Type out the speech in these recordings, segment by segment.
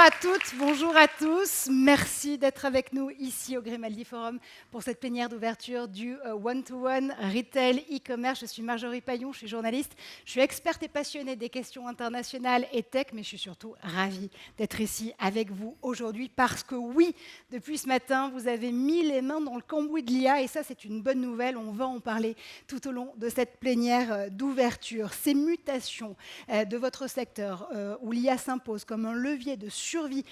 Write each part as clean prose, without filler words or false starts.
à toutes, bonjour à tous. Merci d'être avec nous ici au Grimaldi Forum pour cette plénière d'ouverture du One-to-One Retail e-commerce. Je suis Marjorie Paillon, je suis journaliste. Je suis experte et passionnée des questions internationales et tech, mais je suis surtout ravie d'être ici avec vous aujourd'hui parce que oui, depuis ce matin, vous avez mis les mains dans le cambouis de l'IA et ça, c'est une bonne nouvelle. On va en parler tout au long de cette plénière d'ouverture. Ces mutations de votre secteur où l'IA s'impose comme un levier de survie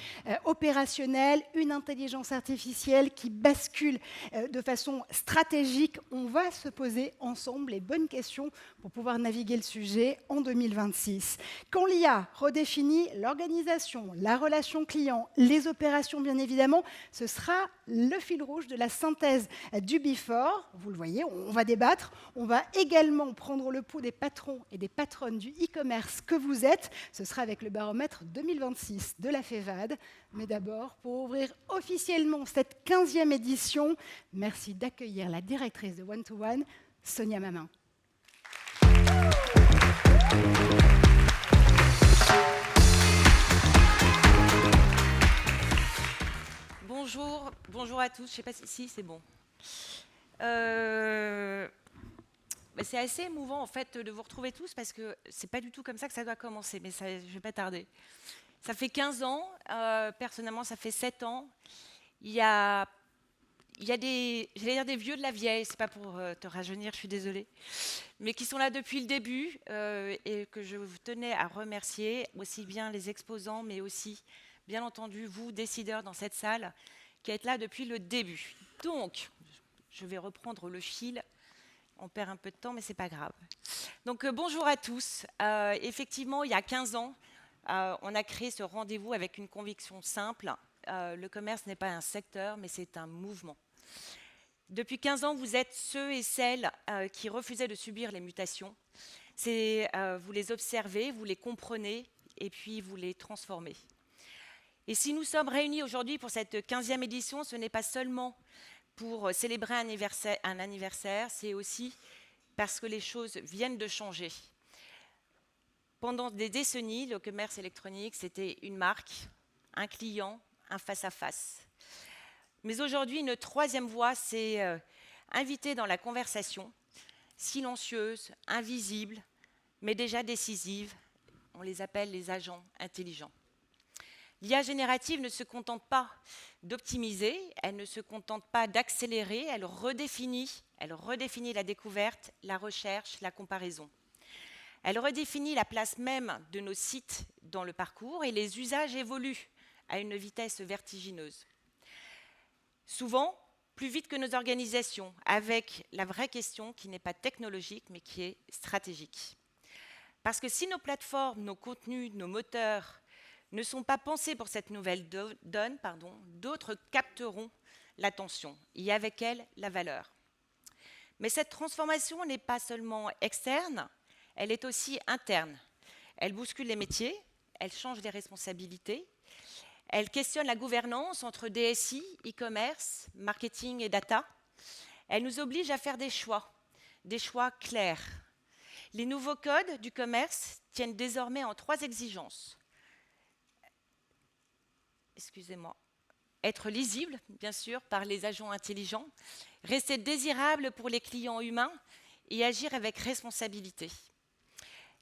opérationnelle, une intelligence artificielle qui bascule de façon stratégique. On va se poser ensemble les bonnes questions pour pouvoir naviguer le sujet en 2026. Quand l'IA redéfinit l'organisation, la relation client, les opérations bien évidemment, ce sera le fil rouge de la synthèse du Before. Vous le voyez, on va débattre. On va également prendre le pouls des patrons et des patronnes du e-commerce que vous êtes. Ce sera avec le baromètre 2026 de la FEVAD. Mais d'abord, pour ouvrir officiellement cette 15e édition, merci d'accueillir la directrice de One-to-One, Sonia Mamin. Bonjour à tous. Je ne sais pas si c'est bon. C'est assez émouvant en fait de vous retrouver tous parce que c'est pas du tout comme ça que ça doit commencer, mais ça, je vais pas tarder. Ça fait 15 ans, personnellement ça fait 7 ans. Il y a des, j'allais dire des vieux de la vieille, c'est pas pour te rajeunir, je suis désolée, mais qui sont là depuis le début et que je vous tenais à remercier, aussi bien les exposants, mais aussi, bien entendu, vous, décideurs dans cette salle, qui êtes là depuis le début. Donc, je vais reprendre le fil. On perd un peu de temps, mais ce n'est pas grave. Donc, bonjour à tous. Effectivement, il y a 15 ans, on a créé ce rendez-vous avec une conviction simple. Le commerce n'est pas un secteur, mais c'est un mouvement. Depuis 15 ans, vous êtes ceux et celles qui refusaient de subir les mutations. Vous les observez, vous les comprenez, et puis vous les transformez. Et si nous sommes réunis aujourd'hui pour cette 15e édition, ce n'est pas seulement pour célébrer un anniversaire, c'est aussi parce que les choses viennent de changer. Pendant des décennies, le commerce électronique, c'était une marque, un client, un face-à-face. Mais aujourd'hui, une troisième voie s'est invitée dans la conversation, silencieuse, invisible, mais déjà décisive. On les appelle les agents intelligents. L'IA générative ne se contente pas d'optimiser, elle ne se contente pas d'accélérer, elle redéfinit la découverte, la recherche, la comparaison. Elle redéfinit la place même de nos sites dans le parcours et les usages évoluent à une vitesse vertigineuse. Souvent, plus vite que nos organisations, avec la vraie question qui n'est pas technologique mais qui est stratégique. Parce que si nos plateformes, nos contenus, nos moteurs ne sont pas pensés pour cette nouvelle donne, d'autres capteront l'attention et avec elle la valeur. Mais cette transformation n'est pas seulement externe, elle est aussi interne. Elle bouscule les métiers, elle change les responsabilités, elle questionne la gouvernance entre DSI, e-commerce, marketing et data. Elle nous oblige à faire des choix clairs. Les nouveaux codes du commerce tiennent désormais en 3 exigences. Être lisible, bien sûr, par les agents intelligents, rester désirable pour les clients humains et agir avec responsabilité.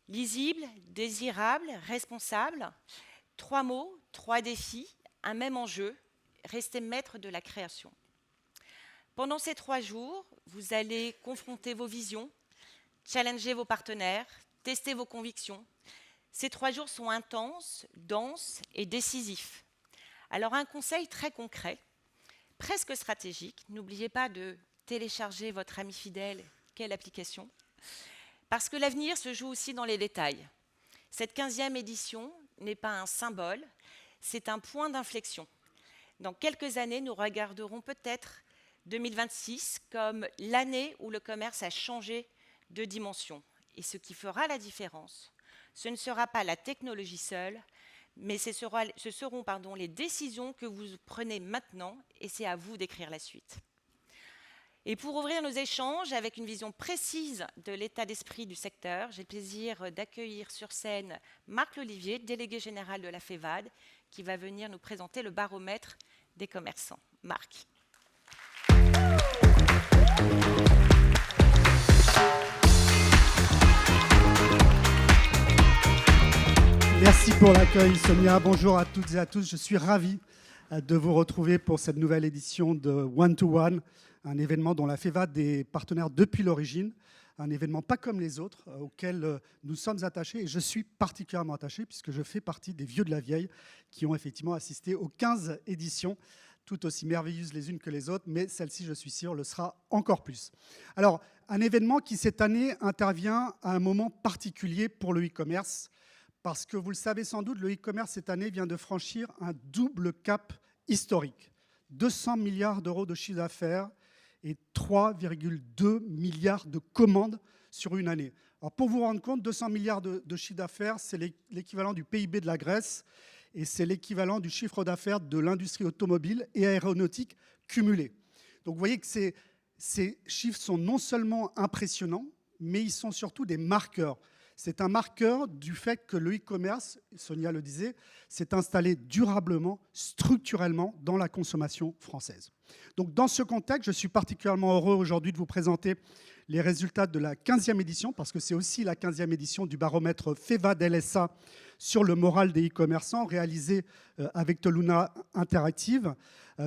Lisible, désirable, responsable, 3 mots, 3 défis, un même enjeu, rester maître de la création. Pendant ces 3 jours, vous allez confronter vos visions, challenger vos partenaires, tester vos convictions. Ces 3 jours sont intenses, denses et décisifs. Alors un conseil très concret, presque stratégique, n'oubliez pas de télécharger votre ami fidèle, quelle application, parce que l'avenir se joue aussi dans les détails. Cette 15e édition n'est pas un symbole, c'est un point d'inflexion. Dans quelques années, nous regarderons peut-être 2026 comme l'année où le commerce a changé de dimension. Et ce qui fera la différence, ce ne sera pas la technologie seule, mais ce seront les décisions que vous prenez maintenant et c'est à vous d'écrire la suite. Et pour ouvrir nos échanges avec une vision précise de l'état d'esprit du secteur, j'ai le plaisir d'accueillir sur scène Marc Lolivier, délégué général de la FEVAD, qui va venir nous présenter le baromètre des commerçants. Marc. Merci pour l'accueil, Sonia. Bonjour à toutes et à tous. Je suis ravi de vous retrouver pour cette nouvelle édition de One to One, un événement dont la FEVA est partenaire depuis l'origine, un événement pas comme les autres auquel nous sommes attachés, et je suis particulièrement attaché puisque je fais partie des vieux de la vieille qui ont effectivement assisté aux 15 éditions, tout aussi merveilleuses les unes que les autres, mais celle-ci, je suis sûr, le sera encore plus. Alors, un événement qui cette année intervient à un moment particulier pour le e-commerce, parce que vous le savez sans doute, le e-commerce cette année vient de franchir un double cap historique. 200 milliards d'euros de chiffre d'affaires et 3,2 milliards de commandes sur une année. Alors pour vous rendre compte, 200 milliards de chiffre d'affaires, c'est l'équivalent du PIB de la Grèce et c'est l'équivalent du chiffre d'affaires de l'industrie automobile et aéronautique cumulé. Donc vous voyez que ces chiffres sont non seulement impressionnants, mais ils sont surtout des marqueurs. C'est un marqueur du fait que le e-commerce, Sonia le disait, s'est installé durablement, structurellement dans la consommation française. Donc dans ce contexte, je suis particulièrement heureux aujourd'hui de vous présenter les résultats de la 15e édition, parce que c'est aussi la 15e édition du baromètre FEVA d'LSA sur le moral des e-commerçants, réalisé avec Toluna Interactive.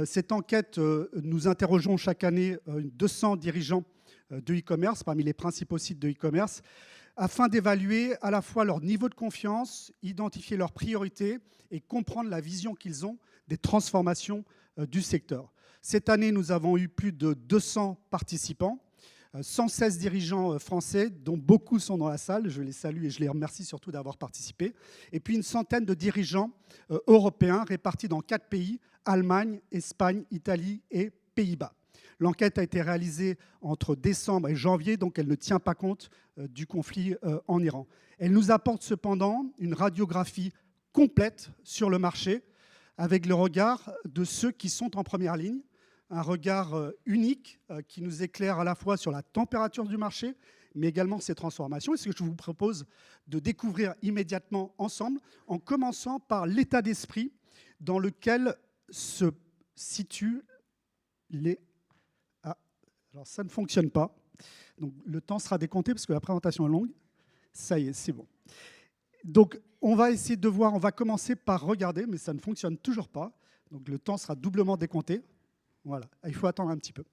Cette enquête, nous interrogeons chaque année 200 dirigeants de e-commerce, parmi les principaux sites de e-commerce, afin d'évaluer à la fois leur niveau de confiance, identifier leurs priorités et comprendre la vision qu'ils ont des transformations du secteur. Cette année, nous avons eu plus de 200 participants, 116 dirigeants français, dont beaucoup sont dans la salle. Je les salue et je les remercie surtout d'avoir participé. Et puis une centaine de dirigeants européens répartis dans 4 pays, Allemagne, Espagne, Italie et Pays-Bas. L'enquête a été réalisée entre décembre et janvier, donc elle ne tient pas compte du conflit en Iran. Elle nous apporte cependant une radiographie complète sur le marché, avec le regard de ceux qui sont en première ligne, un regard unique qui nous éclaire à la fois sur la température du marché, mais également ses transformations. Et ce que je vous propose de découvrir immédiatement ensemble, en commençant par l'état d'esprit dans lequel se situent les... Alors ça ne fonctionne pas, donc le temps sera décompté parce que la présentation est longue. Ça y est, c'est bon. Donc on va essayer de voir, on va commencer par regarder, mais ça ne fonctionne toujours pas. Donc le temps sera doublement décompté. Voilà, il faut attendre un petit peu.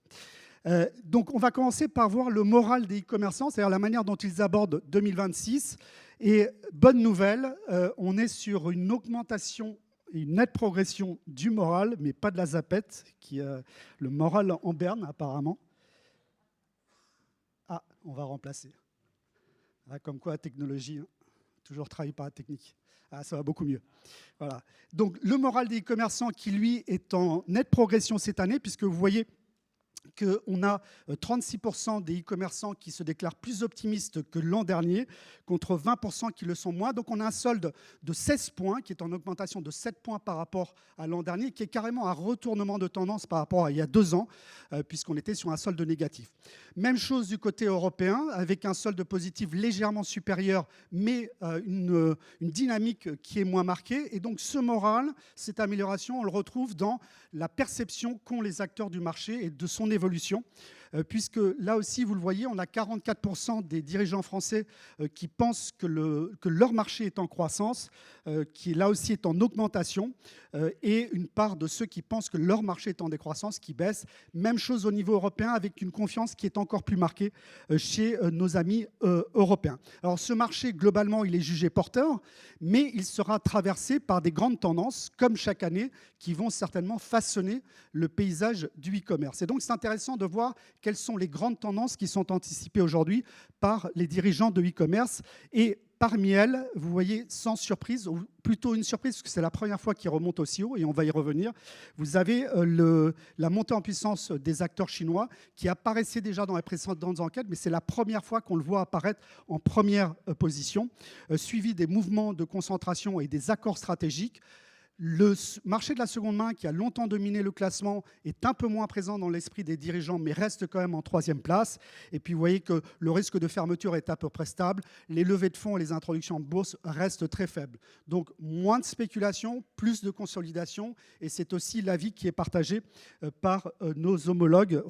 Donc on va commencer par voir le moral des e-commerçants, c'est-à-dire la manière dont ils abordent 2026. Et bonne nouvelle, on est sur une augmentation, une nette progression du moral, mais pas de la zapette, qui est le moral en berne apparemment. Ah, on va remplacer. Ah, comme quoi la technologie, hein, toujours travaillé par la technique. Ah, ça va beaucoup mieux. Voilà. Donc le moral des e-commerçants qui, lui, est en nette progression cette année, puisque vous voyez qu'on a 36% des e-commerçants qui se déclarent plus optimistes que l'an dernier, contre 20% qui le sont moins. Donc on a un solde de 16 points, qui est en augmentation de 7 points par rapport à l'an dernier, qui est carrément un retournement de tendance par rapport à il y a 2 ans, puisqu'on était sur un solde négatif. Même chose du côté européen, avec un solde positif légèrement supérieur, mais une dynamique qui est moins marquée. Et donc ce moral, cette amélioration, on le retrouve dans la perception qu'ont les acteurs du marché et de son évolution, puisque là aussi, vous le voyez, on a 44% des dirigeants français qui pensent que leur marché est en croissance, qui là aussi est en augmentation, et une part de ceux qui pensent que leur marché est en décroissance qui baisse. Même chose au niveau européen, avec une confiance qui est encore plus marquée chez nos amis européens. Alors ce marché, globalement, il est jugé porteur, mais il sera traversé par des grandes tendances, comme chaque année, qui vont certainement façonner le paysage du e-commerce. Et donc c'est intéressant de voir quelles sont les grandes tendances qui sont anticipées aujourd'hui par les dirigeants de e-commerce. Et parmi elles, vous voyez, sans surprise, ou plutôt une surprise, parce que c'est la première fois qu'ils remontent aussi haut, et on va y revenir, vous avez la montée en puissance des acteurs chinois, qui apparaissait déjà dans les précédentes enquêtes, mais c'est la première fois qu'on le voit apparaître en première position, suivi des mouvements de concentration et des accords stratégiques. Le marché de la seconde main, qui a longtemps dominé le classement, est un peu moins présent dans l'esprit des dirigeants, mais reste quand même en 3e place. Et puis, vous voyez que le risque de fermeture est à peu près stable. Les levées de fonds et les introductions en bourse restent très faibles. Donc, moins de spéculation, plus de consolidation. Et c'est aussi l'avis qui est partagé par leurs homologues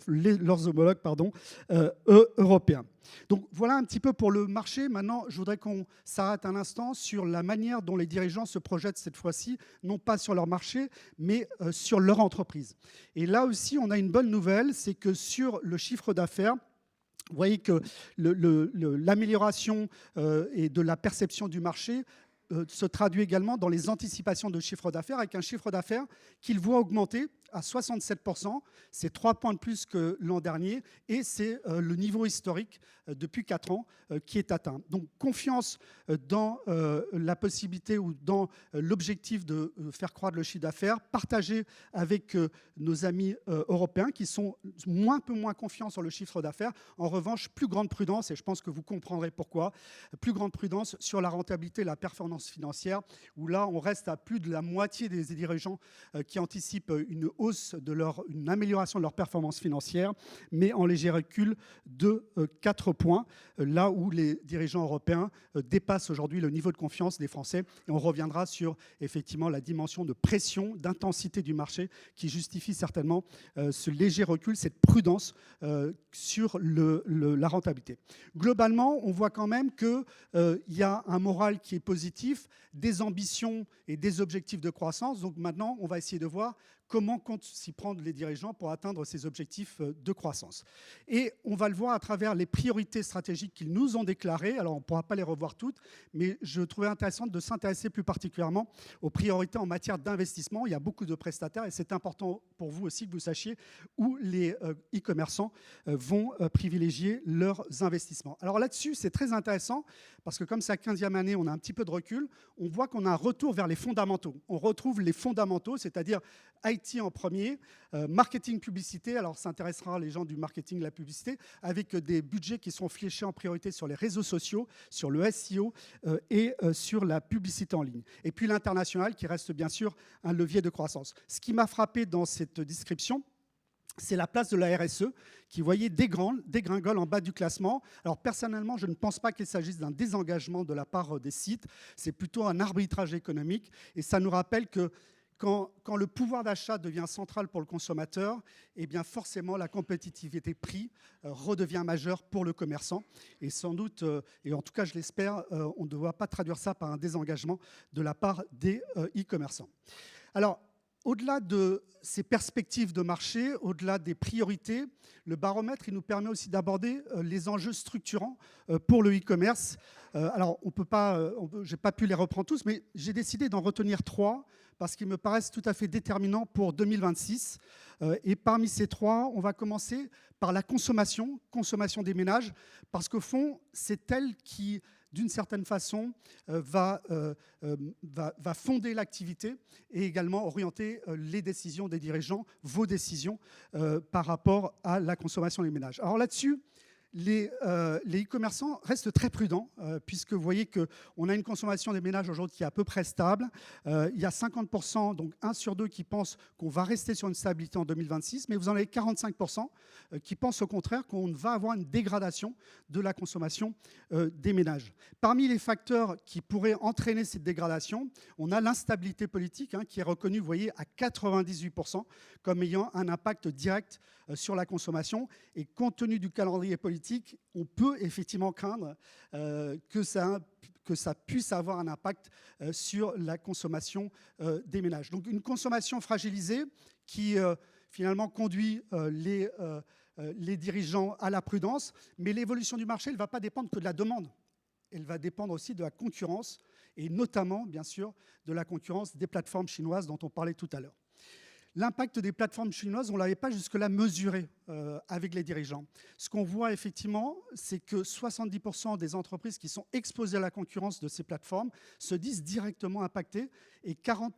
européens. Donc voilà un petit peu pour le marché. Maintenant, je voudrais qu'on s'arrête un instant sur la manière dont les dirigeants se projettent cette fois-ci, non pas sur leur marché, mais sur leur entreprise. Et là aussi, on a une bonne nouvelle, c'est que sur le chiffre d'affaires, vous voyez que l'amélioration et de la perception du marché se traduit également dans les anticipations de chiffre d'affaires, avec un chiffre d'affaires qu'ils voient augmenter à 67%. C'est 3 points de plus que l'an dernier et c'est le niveau historique depuis 4 ans qui est atteint. Donc confiance dans la possibilité ou dans l'objectif de faire croître le chiffre d'affaires, partagé avec nos amis européens qui sont un peu moins confiants sur le chiffre d'affaires. En revanche, plus grande prudence, et je pense que vous comprendrez pourquoi, plus grande prudence sur la rentabilité et la performance financière, où là, on reste à plus de la moitié des dirigeants qui anticipent une amélioration de leur performance financière, mais en léger recul de 4 points, là où les dirigeants européens dépassent aujourd'hui le niveau de confiance des Français. Et on reviendra sur effectivement la dimension de pression, d'intensité du marché qui justifie certainement ce léger recul, cette prudence sur la rentabilité. Globalement, on voit quand même qu'il y a un moral qui est positif, des ambitions et des objectifs de croissance. Donc maintenant, on va essayer de voir comment comptent s'y prendre les dirigeants pour atteindre ces objectifs de croissance. Et on va le voir à travers les priorités stratégiques qu'ils nous ont déclarées. Alors, on ne pourra pas les revoir toutes, mais je trouvais intéressant de s'intéresser plus particulièrement aux priorités en matière d'investissement. Il y a beaucoup de prestataires et c'est important pour vous aussi que vous sachiez où les e-commerçants vont privilégier leurs investissements. Alors là-dessus, c'est très intéressant parce que comme c'est la 15e année, on a un petit peu de recul. On voit qu'on a un retour vers les fondamentaux. On retrouve les fondamentaux, c'est-à-dire IT en premier, marketing, publicité. Alors, ça intéressera les gens du marketing, la publicité, avec des budgets qui sont fléchés en priorité sur les réseaux sociaux, sur le SEO et sur la publicité en ligne. Et puis l'international qui reste bien sûr un levier de croissance. Ce qui m'a frappé dans cette description, c'est la place de la RSE qui, vous voyez, dégringole en bas du classement. Alors personnellement, je ne pense pas qu'il s'agisse d'un désengagement de la part des sites. C'est plutôt un arbitrage économique. Et ça nous rappelle que quand le pouvoir d'achat devient central pour le consommateur, eh bien forcément la compétitivité prix redevient majeure pour le commerçant. Et sans doute, et en tout cas je l'espère, on ne doit pas traduire ça par un désengagement de la part des e-commerçants. Alors, au-delà de ces perspectives de marché, au-delà des priorités, le baromètre il nous permet aussi d'aborder les enjeux structurants pour le e-commerce. Alors, je n'ai pas pu les reprendre tous, mais j'ai décidé d'en retenir 3 parce qu'ils me paraissent tout à fait déterminants pour 2026. Et parmi ces 3, on va commencer par la consommation des ménages, parce qu'au fond, c'est elle qui, d'une certaine façon, va fonder l'activité et également orienter les décisions des dirigeants, vos décisions, par rapport à la consommation des ménages. Alors là-dessus, les e-commerçants restent très prudents, puisque vous voyez qu'on a une consommation des ménages aujourd'hui qui est à peu près stable. Il y a 50%, donc 1 sur 2, qui pensent qu'on va rester sur une stabilité en 2026, mais vous en avez 45% qui pensent au contraire qu'on va avoir une dégradation de la consommation des ménages. Parmi les facteurs qui pourraient entraîner cette dégradation, on a l'instabilité politique, qui est reconnue, vous voyez, à 98% comme ayant un impact direct sur la consommation. Et compte tenu du calendrier politique, on peut effectivement craindre que ça puisse avoir un impact sur la consommation des ménages. Donc une consommation fragilisée qui finalement conduit les dirigeants à la prudence, mais l'évolution du marché ne va pas dépendre que de la demande. Elle va dépendre aussi de la concurrence, et notamment, bien sûr, de la concurrence des plateformes chinoises dont on parlait tout à l'heure. L'impact des plateformes chinoises, on ne l'avait pas jusque-là mesuré avec les dirigeants. Ce qu'on voit effectivement, c'est que 70% des entreprises qui sont exposées à la concurrence de ces plateformes se disent directement impactées et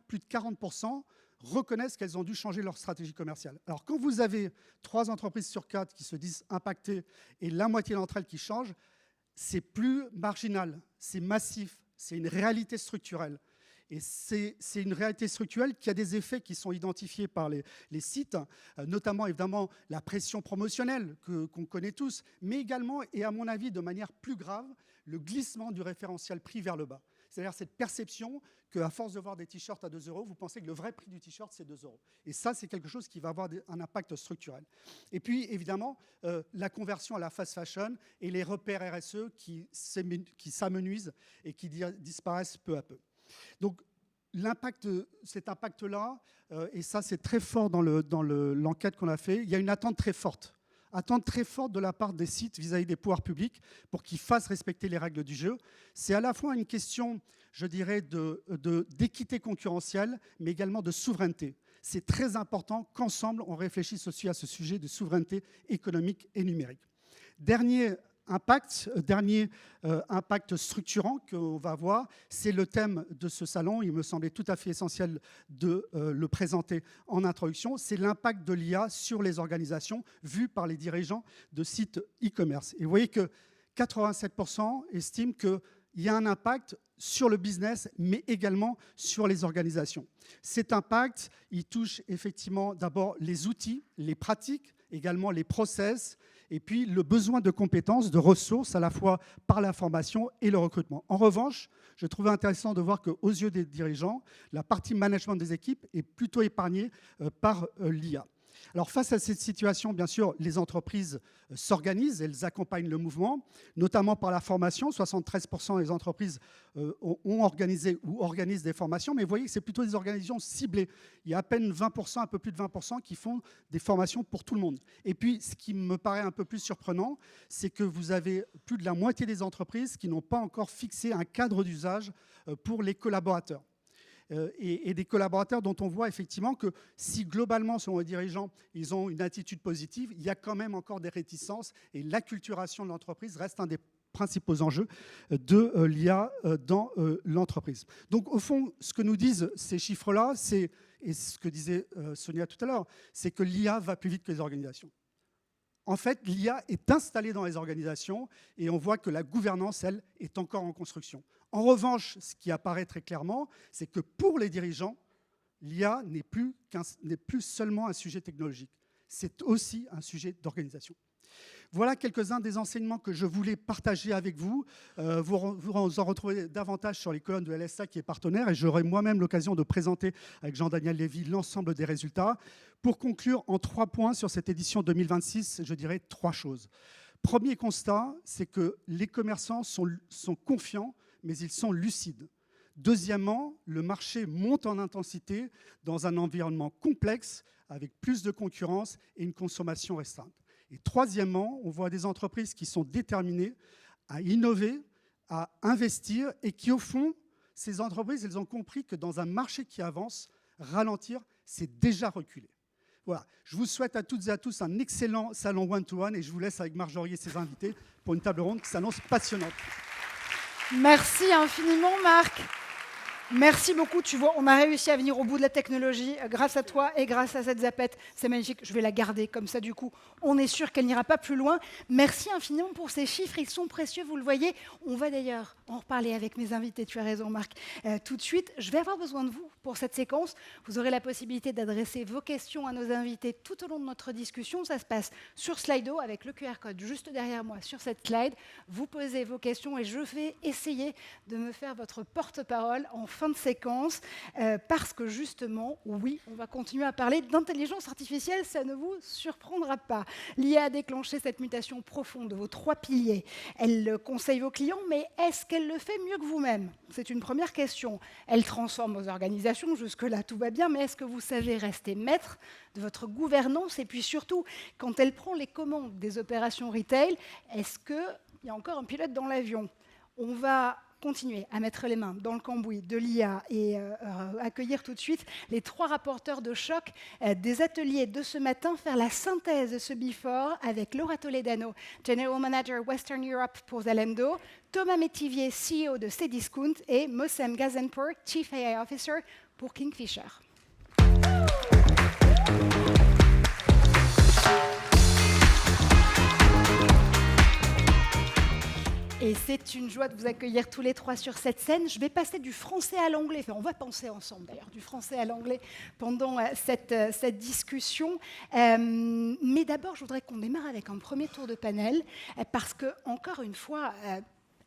plus de 40% reconnaissent qu'elles ont dû changer leur stratégie commerciale. Alors quand vous avez 3 entreprises sur 4 qui se disent impactées et la moitié d'entre elles qui changent, c'est plus marginal, c'est massif, c'est une réalité structurelle. Et c'est une réalité structurelle qui a des effets qui sont identifiés par les sites, notamment évidemment la pression promotionnelle qu'on connaît tous, mais également, et à mon avis de manière plus grave, le glissement du référentiel prix vers le bas. C'est-à-dire cette perception qu'à force de voir des t-shirts à 2 €, vous pensez que le vrai prix du t-shirt, c'est 2 €. Et ça, c'est quelque chose qui va avoir un impact structurel. Et puis, évidemment, la conversion à la fast fashion et les repères RSE qui s'amenuisent et qui disparaissent peu à peu. Donc, cet impact-là, et ça, c'est très fort dans l'enquête qu'on a fait, il y a une attente très forte de la part des sites vis-à-vis des pouvoirs publics pour qu'ils fassent respecter les règles du jeu. C'est à la fois une question, je dirais, d'équité concurrentielle, mais également de souveraineté. C'est très important qu'ensemble, on réfléchisse aussi à ce sujet de souveraineté économique et numérique. Dernier impact structurant qu'on va voir, c'est le thème de ce salon. Il me semblait tout à fait essentiel de le présenter en introduction. C'est l'impact de l'IA sur les organisations vu par les dirigeants de sites e-commerce. Et vous voyez que 87% estiment qu'il y a un impact sur le business, mais également sur les organisations. Cet impact, il touche effectivement d'abord les outils, les pratiques, également les process, et puis le besoin de compétences, de ressources, à la fois par la formation et le recrutement. En revanche, je trouvais intéressant de voir qu'aux yeux des dirigeants, la partie management des équipes est plutôt épargnée par l'IA. Alors face à cette situation, bien sûr, les entreprises s'organisent, elles accompagnent le mouvement, notamment par la formation. 73% des entreprises ont organisé ou organisent des formations, mais vous voyez que c'est plutôt des organisations ciblées. Il y a à peine 20%, un peu plus de 20% qui font des formations pour tout le monde. Et puis, ce qui me paraît un peu plus surprenant, c'est que vous avez plus de la moitié des entreprises qui n'ont pas encore fixé un cadre d'usage pour les collaborateurs. Et des collaborateurs dont on voit effectivement que si globalement, selon les dirigeants, ils ont une attitude positive, il y a quand même encore des réticences et l'acculturation de l'entreprise reste un des principaux enjeux de l'IA dans l'entreprise. Donc au fond, ce que nous disent ces chiffres-là, et ce que disait Sonia tout à l'heure, c'est que l'IA va plus vite que les organisations. En fait, l'IA est installée dans les organisations et on voit que la gouvernance, elle, est encore en construction. En revanche, ce qui apparaît très clairement, c'est que pour les dirigeants, l'IA n'est plus seulement un sujet technologique, c'est aussi un sujet d'organisation. Voilà quelques-uns des enseignements que je voulais partager avec vous. Vous en retrouvez davantage sur les colonnes de LSA qui est partenaire et j'aurai moi-même l'occasion de présenter avec Jean-Daniel Lévy l'ensemble des résultats. Pour conclure en 3 points sur cette édition 2026, je dirais 3 choses. Premier constat, c'est que les commerçants sont confiants, mais ils sont lucides. Deuxièmement, le marché monte en intensité dans un environnement complexe avec plus de concurrence et une consommation restreinte. Et troisièmement, on voit des entreprises qui sont déterminées à innover, à investir et qui, au fond, ces entreprises, elles ont compris que dans un marché qui avance, ralentir, c'est déjà reculer. Voilà. Je vous souhaite à toutes et à tous un excellent salon one-to-one et je vous laisse avec Marjorie et ses invités pour une table ronde qui s'annonce passionnante. Merci infiniment, Marc. Merci beaucoup. Tu vois, on a réussi à venir au bout de la technologie grâce à toi et grâce à cette zapette. C'est magnifique. Je vais la garder comme ça, du coup. On est sûr qu'elle n'ira pas plus loin. Merci infiniment pour ces chiffres. Ils sont précieux, vous le voyez. On va d'ailleurs en reparler avec mes invités. Tu as raison, Marc. Tout de suite, je vais avoir besoin de vous pour cette séquence. Vous aurez la possibilité d'adresser vos questions à nos invités tout au long de notre discussion. Ça se passe sur Slido avec le QR code juste derrière moi sur cette slide. Vous posez vos questions et je vais essayer de me faire votre porte-parole en fin de séquence, parce que justement, oui, on va continuer à parler d'intelligence artificielle, ça ne vous surprendra pas. L'IA a déclenché cette mutation profonde de vos 3 piliers. Elle conseille vos clients, mais est-ce qu'elle le fait mieux que vous-même? C'est une première question. Elle transforme vos organisations, jusque-là tout va bien, mais est-ce que vous savez rester maître de votre gouvernance? Et puis surtout, quand elle prend les commandes des opérations retail, est-ce qu'il y a encore un pilote dans l'avion? On va continuer à mettre les mains dans le cambouis de l'IA et accueillir tout de suite les 3 rapporteurs de choc des ateliers de ce matin, faire la synthèse de ce before avec Laura Toledano, General Manager Western Europe pour Zalando, Thomas Métivier, CEO de Cdiscount et Mossem Ghazenpour, Chief AI Officer pour Kingfisher. Et C'est une joie de vous accueillir tous les trois sur cette scène. Je vais passer du français à l'anglais. Enfin, on va penser ensemble d'ailleurs du français à l'anglais pendant cette discussion. Mais d'abord, je voudrais qu'on démarre avec un premier tour de panel parce que, encore une fois,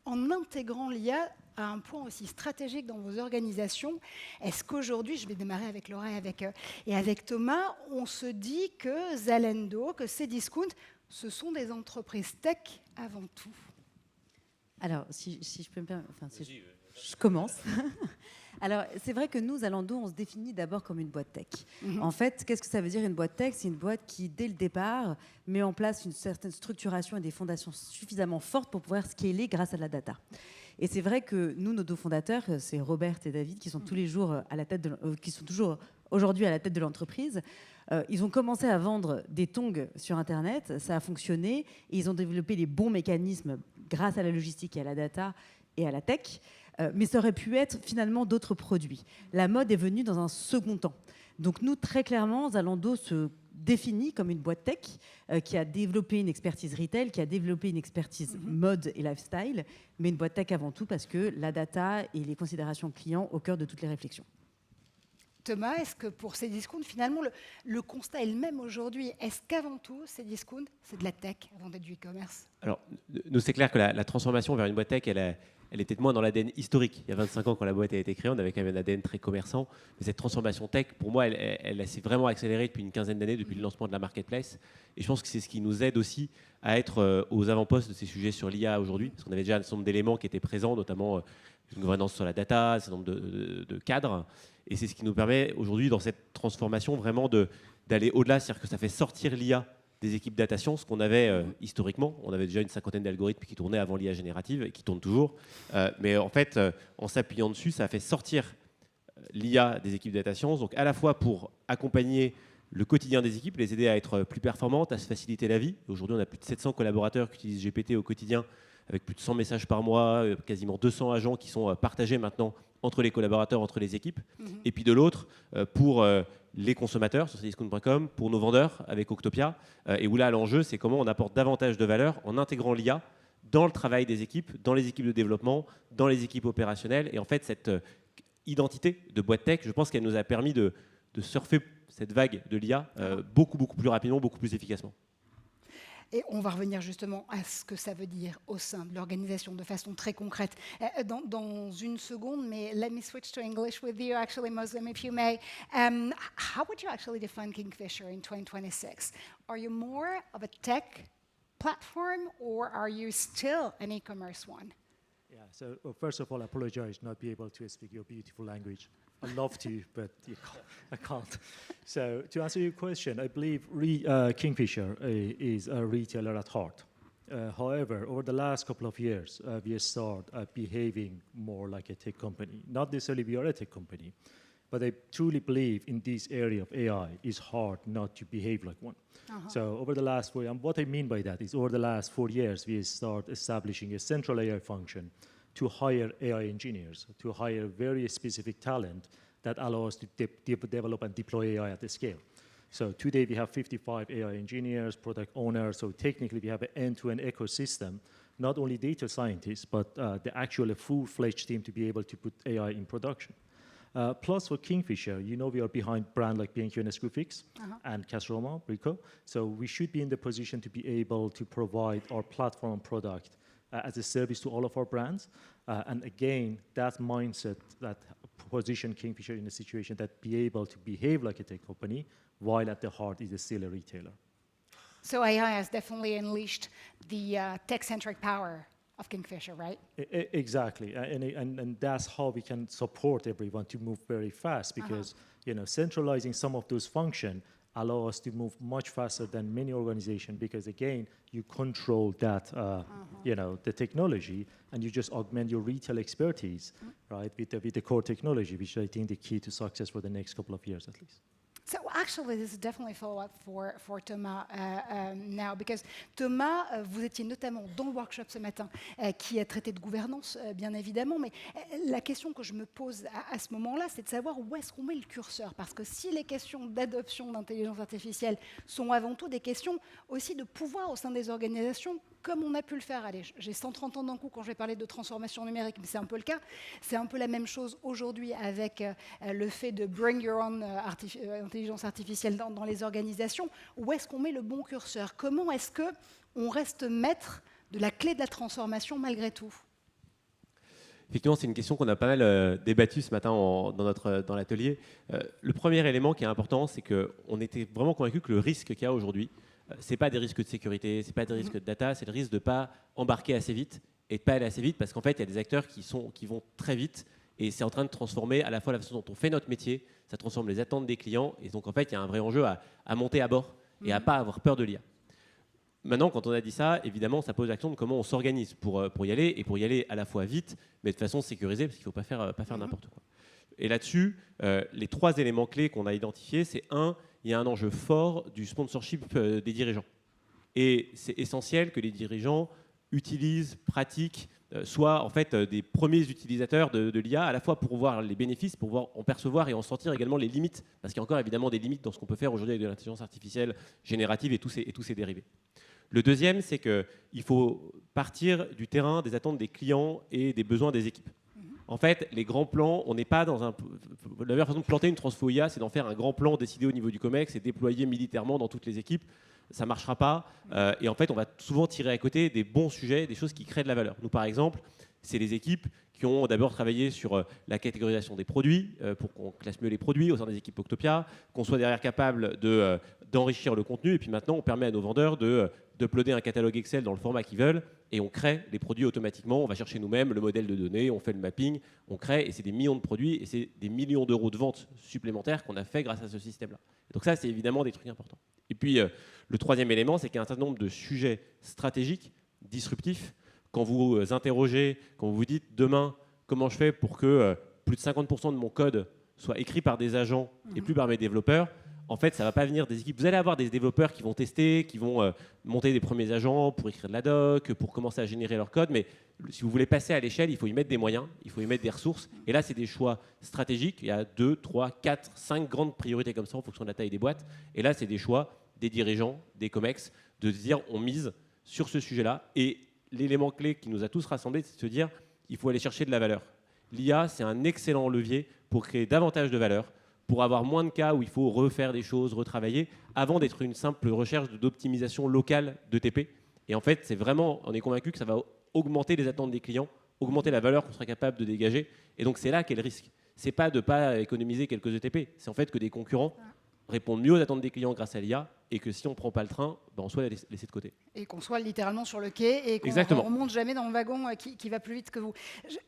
en intégrant l'IA à un point aussi stratégique dans vos organisations, est-ce qu'aujourd'hui, je vais démarrer avec Laura et avec Thomas, on se dit que Zalando, que Cdiscount, ce sont des entreprises tech avant tout? Alors, si je peux me permettre, je commence. Alors, c'est vrai que nous, Zalando, on se définit d'abord comme une boîte tech. En fait, qu'est-ce que ça veut dire une boîte tech? C'est une boîte qui, dès le départ, met en place une certaine structuration et des fondations suffisamment fortes pour pouvoir scaler grâce à la data. Et c'est vrai que nous, nos deux fondateurs, c'est Robert et David, qui sont tous les jours à la tête qui sont toujours aujourd'hui à la tête de l'entreprise. Ils ont commencé à vendre des tongs sur Internet, ça a fonctionné, et ils ont développé les bons mécanismes grâce à la logistique et à la data et à la tech, mais ça aurait pu être finalement d'autres produits. La mode est venue dans un second temps. Donc nous, très clairement, Zalando se définit comme une boîte tech qui a développé une expertise retail, qui a développé une expertise mode et lifestyle, mais une boîte tech avant tout parce que la data et les considérations clients au cœur de toutes les réflexions. Thomas, est-ce que pour Cdiscount, finalement, le constat est le même aujourd'hui? Est-ce qu'avant tout, Cdiscount, c'est de la tech avant d'être du e-commerce? Alors, nous, c'est clair que la transformation vers une boîte tech, elle était moins dans l'ADN historique. Il y a 25 ans, quand la boîte a été créée, on avait quand même un ADN très commerçant. Mais cette transformation tech, pour moi, elle s'est vraiment accélérée depuis une quinzaine d'années, depuis le lancement de la marketplace. Et je pense que c'est ce qui nous aide aussi à être aux avant-postes de ces sujets sur l'IA aujourd'hui. Parce qu'on avait déjà un certain nombre d'éléments qui étaient présents, notamment une gouvernance sur la data, un certain nombre de cadres. Et c'est ce qui nous permet aujourd'hui, dans cette transformation, vraiment d'aller au-delà. C'est-à-dire que ça fait sortir l'IA des équipes data science qu'on avait historiquement. On avait déjà une cinquantaine d'algorithmes qui tournaient avant l'IA générative et qui tournent toujours. Mais en fait, en s'appuyant dessus, ça a fait sortir l'IA des équipes data science. Donc à la fois pour accompagner le quotidien des équipes, les aider à être plus performantes, à se faciliter la vie. Aujourd'hui, on a plus de 700 collaborateurs qui utilisent GPT au quotidien, avec plus de 100 messages par mois, quasiment 200 agents qui sont partagés maintenant entre les collaborateurs, entre les équipes. Et puis de l'autre, pour les consommateurs sur cdiscount.com, pour nos vendeurs avec Octopia, et où là, l'enjeu, c'est comment on apporte davantage de valeur en intégrant l'IA dans le travail des équipes, dans les équipes de développement, dans les équipes opérationnelles. Et en fait, cette identité de boîte tech, je pense qu'elle nous a permis de surfer cette vague de l'IA beaucoup plus rapidement, beaucoup plus efficacement. Et on va revenir justement à ce que ça veut dire au sein de l'organisation de façon très concrète dans une seconde, mais let me switch to English with you, actually, Muslim, if you may. How would you actually define Kingfisher in 2026? Are you more of a tech platform or are you still an e-commerce one? Yeah, so first of all, I apologize not be able to speak your beautiful language. I'd love to, but I can't. So to answer your question, I believe Kingfisher is a retailer at heart. However, over the last couple of years, we started behaving more like a tech company. Not necessarily we are a tech company, but I truly believe in this area of AI, it's hard not to behave like one. So over the last 4 years, what I mean by that is over the last 4 years, we start establishing a central AI function to hire AI engineers, to hire very specific talent that allow us to develop and deploy AI at the scale. So today we have 55 AI engineers, product owners, so technically we have an end-to-end ecosystem, not only data scientists, but the actual full-fledged team to be able to put AI in production. Plus for Kingfisher, you know we are behind brand like B&Q and Screwfix and Casaroma, Brico. So we should be in the position to be able to provide our platform product as a service to all of our brands. And again, that mindset that position Kingfisher in a situation that be able to behave like a tech company while at the heart is still a retailer. So AI has definitely unleashed the tech-centric power of Kingfisher, right? Exactly, and that's how we can support everyone to move very fast because centralizing some of those functions allow us to move much faster than many organizations because again you control that the technology and you just augment your retail expertise right with the core technology, which I think the key to success for the next couple of years at least. So actually, this is definitely a follow-up for Thomas now, because Thomas, vous étiez notamment dans le workshop ce matin qui a traité de gouvernance, bien évidemment, mais la question que je me pose à ce moment-là, c'est de savoir où est-ce qu'on met le curseur, parce que si les questions d'adoption d'intelligence artificielle sont avant tout des questions aussi de pouvoir au sein des organisations comme on a pu le faire, allez, j'ai 130 ans d'un coup quand je vais parler de transformation numérique, mais c'est un peu le cas. C'est un peu la même chose aujourd'hui avec le fait de bring your own intelligence artificielle dans les organisations. Où est-ce qu'on met le bon curseur? Comment est-ce qu'on reste maître de la clé de la transformation malgré tout? Effectivement, c'est une question qu'on a pas mal débattue ce matin dans l'atelier. Le premier élément qui est important, c'est qu'on était vraiment convaincu que le risque qu'il y a aujourd'hui, ce n'est pas des risques de sécurité, ce n'est pas des risques de data, c'est le risque de ne pas embarquer assez vite et de ne pas aller assez vite parce qu'en fait, il y a des acteurs qui vont très vite et c'est en train de transformer à la fois la façon dont on fait notre métier, ça transforme les attentes des clients et donc en fait, il y a un vrai enjeu à monter à bord et à ne pas avoir peur de l'IA. Maintenant, quand on a dit ça, évidemment, ça pose la question de comment on s'organise pour y aller, et pour y aller à la fois vite, mais de façon sécurisée, parce qu'il ne faut pas faire n'importe quoi. Et là-dessus, les 3 éléments clés qu'on a identifiés, c'est il y a un enjeu fort du sponsorship des dirigeants. Et c'est essentiel que les dirigeants utilisent, pratiquent, soient en fait des premiers utilisateurs de l'IA, à la fois pour voir les bénéfices, pour pouvoir en percevoir et en sentir également les limites, parce qu'il y a encore évidemment des limites dans ce qu'on peut faire aujourd'hui avec de l'intelligence artificielle générative et tous ses dérivés. Le deuxième, c'est qu'il faut partir du terrain des attentes des clients et des besoins des équipes. En fait, les grands plans, on n'est pas dans un... La meilleure façon de planter une transfo IA, c'est d'en faire un grand plan décidé au niveau du COMEX et déployé militairement dans toutes les équipes. Ça ne marchera pas. Et en fait, on va souvent tirer à côté des bons sujets, des choses qui créent de la valeur. Nous, par exemple, c'est les équipes qui ont d'abord travaillé sur la catégorisation des produits, pour qu'on classe mieux les produits au sein des équipes Octopia, qu'on soit derrière capable d'enrichir le contenu. Et puis maintenant, on permet à nos vendeurs d'uploader un catalogue Excel dans le format qu'ils veulent et on crée les produits automatiquement. On va chercher nous-mêmes le modèle de données, on fait le mapping, on crée et c'est des millions de produits et c'est des millions d'euros de ventes supplémentaires qu'on a fait grâce à ce système-là. Donc ça, c'est évidemment des trucs importants. Et puis, le troisième élément, c'est qu'il y a un certain nombre de sujets stratégiques, disruptifs. Quand vous interrogez, quand vous vous dites demain, comment je fais pour que plus de 50% de mon code soit écrit par des agents et plus par mes développeurs, en fait, ça ne va pas venir des équipes. Vous allez avoir des développeurs qui vont tester, qui vont monter des premiers agents pour écrire de la doc, pour commencer à générer leur code. Mais si vous voulez passer à l'échelle, il faut y mettre des moyens, il faut y mettre des ressources. Et là, c'est des choix stratégiques. Il y a 2, 3, 4, 5 grandes priorités comme ça en fonction de la taille des boîtes. Et là, c'est des choix des dirigeants, des COMEX, de se dire on mise sur ce sujet-là. Et l'élément clé qui nous a tous rassemblés, c'est de se dire il faut aller chercher de la valeur. L'IA, c'est un excellent levier pour créer davantage de valeur, pour avoir moins de cas où il faut refaire des choses, retravailler, avant d'être une simple recherche d'optimisation locale de TP. Et en fait, c'est vraiment, on est convaincu que ça va augmenter les attentes des clients, augmenter la valeur qu'on sera capable de dégager. Et donc, c'est là qu'est le risque. C'est pas de ne pas économiser quelques ETP, c'est en fait que des concurrents répondent mieux aux attentes des clients grâce à l'IA et que si on ne prend pas le train, ben on soit laissé de côté. Et qu'on soit littéralement sur le quai et qu'on ne remonte jamais dans le wagon qui va plus vite que vous.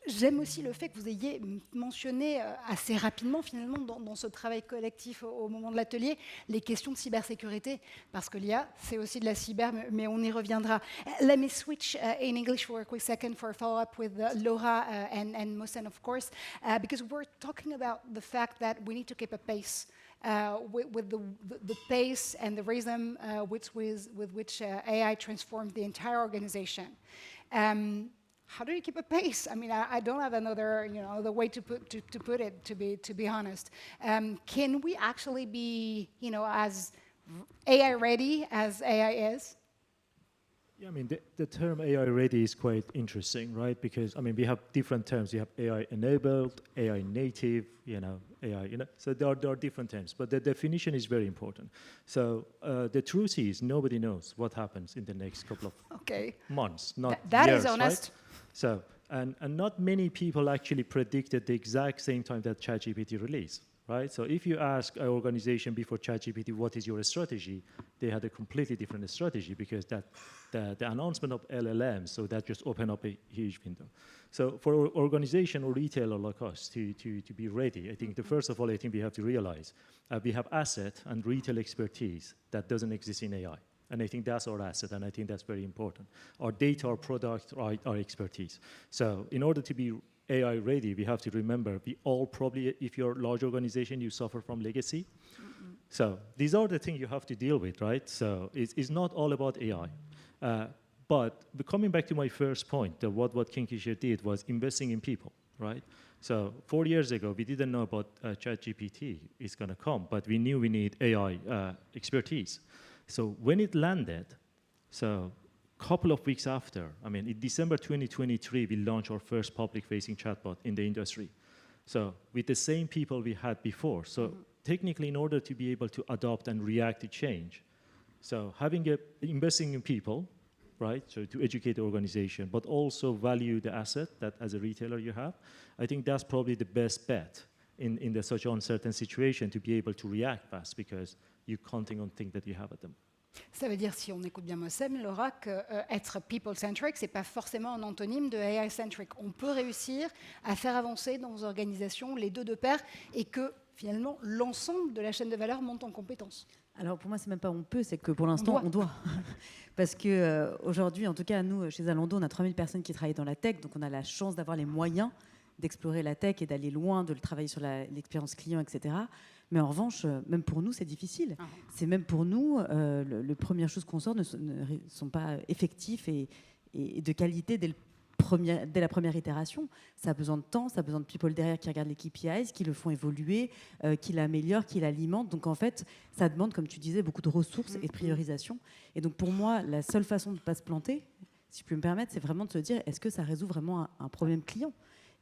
J'aime aussi le fait que vous ayez mentionné assez rapidement, finalement, dans ce travail collectif au moment de l'atelier, les questions de cybersécurité. Parce que l'IA, c'est aussi de la cyber, mais on y reviendra. Let me switch in English for a quick second for a follow-up with Laura and Mohsen, of course, because we're talking about the fact that we need to keep a pace. With the pace and the rhythm with which AI transformed the entire organization. How do you keep a pace? I mean, I don't have another way to put it. To be honest, can we actually be as AI ready as AI is? Yeah, I mean, the term AI ready is quite interesting, right? Because, I mean, we have different terms. You have AI enabled, AI native, AI, so there are different terms, but the definition is very important. So the truth is nobody knows what happens in the next couple of months, not that years, is honest. Right? So, and not many people actually predicted the exact same time that ChatGPT released. Right? So if you ask an organization before ChatGPT, what is your strategy? They had a completely different strategy because the announcement of LLM, so that just opened up a huge window. So for an organization or retailer like us to be ready, I think first of all, I think we have to realize we have asset and retail expertise that doesn't exist in AI. And I think that's our asset, and I think that's very important. Our data, our product, our expertise. So in order to be AI ready, we have to remember we all probably, if you're a large organization, you suffer from legacy. Mm-hmm. So these are the things you have to deal with, right? So it's not all about AI. But coming back to my first point, what Kingfisher did was investing in people, right? So 4 years ago, we didn't know about ChatGPT is going to come, but we knew we need AI expertise. So when it landed, so couple of weeks after, I mean, in December 2023, we launched our first public-facing chatbot in the industry. So with the same people we had before. So technically, in order to be able to adopt and react to change, so investing in people, right, so to educate the organization, but also value the asset that as a retailer you have, I think that's probably the best bet in such uncertain situation to be able to react fast because you're counting on things that you have at them. Ça veut dire, si on écoute bien Mossem, Laura, qu'être people-centric, ce n'est pas forcément un antonyme de AI-centric. On peut réussir à faire avancer dans nos organisations les deux de pair et que finalement l'ensemble de la chaîne de valeur monte en compétences. Alors pour moi, c'est même pas on peut, c'est que pour l'instant, on doit. Parce qu'aujourd'hui, en tout cas, nous, chez Zalando, on a 3000 personnes qui travaillent dans la tech, donc on a la chance d'avoir les moyens d'explorer la tech et d'aller loin, de le travailler sur l'expérience client, etc. Mais en revanche, même pour nous, c'est difficile. C'est même pour nous, les premières choses qu'on sort ne sont pas effectifs et de qualité dès la première itération. Ça a besoin de temps, ça a besoin de people derrière qui regardent les KPIs, qui le font évoluer, qui l'améliorent, qui l'alimentent. Donc en fait, ça demande, comme tu disais, beaucoup de ressources et de priorisation. Et donc pour moi, la seule façon de ne pas se planter, si je peux me permettre, c'est vraiment de se dire, est-ce que ça résout vraiment un problème client ?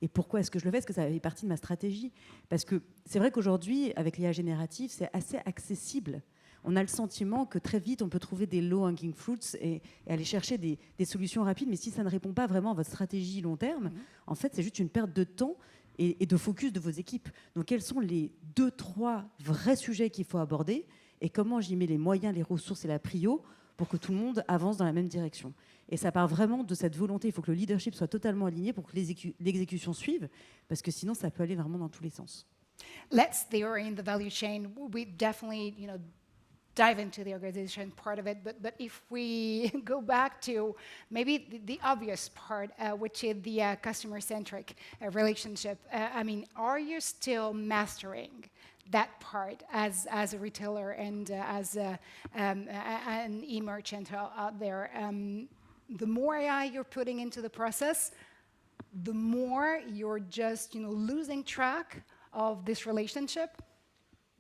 Et pourquoi est-ce que je le fais ? Est-ce que ça fait partie de ma stratégie ? Parce que c'est vrai qu'aujourd'hui, avec l'IA générative, c'est assez accessible. On a le sentiment que très vite, on peut trouver des low-hanging fruits et aller chercher des solutions rapides. Mais si ça ne répond pas vraiment à votre stratégie long terme, en fait, c'est juste une perte de temps et de focus de vos équipes. Donc, quels sont les 2-3 vrais sujets qu'il faut aborder et comment j'y mets les moyens, les ressources et la prio pour que tout le monde avance dans la même direction. Et ça part vraiment de cette volonté. Il faut que le leadership soit totalement aligné pour que l'exécution suive, parce que sinon, ça peut aller vraiment dans tous les sens. Let's theory in the value chain. We definitely, dive into the organization part of it. But if we go back to maybe the obvious part, which is the customer-centric relationship, are you still mastering that part as a retailer and as an e-merchant out there? The more AI you're putting into the process, the more you're just losing track of this relationship?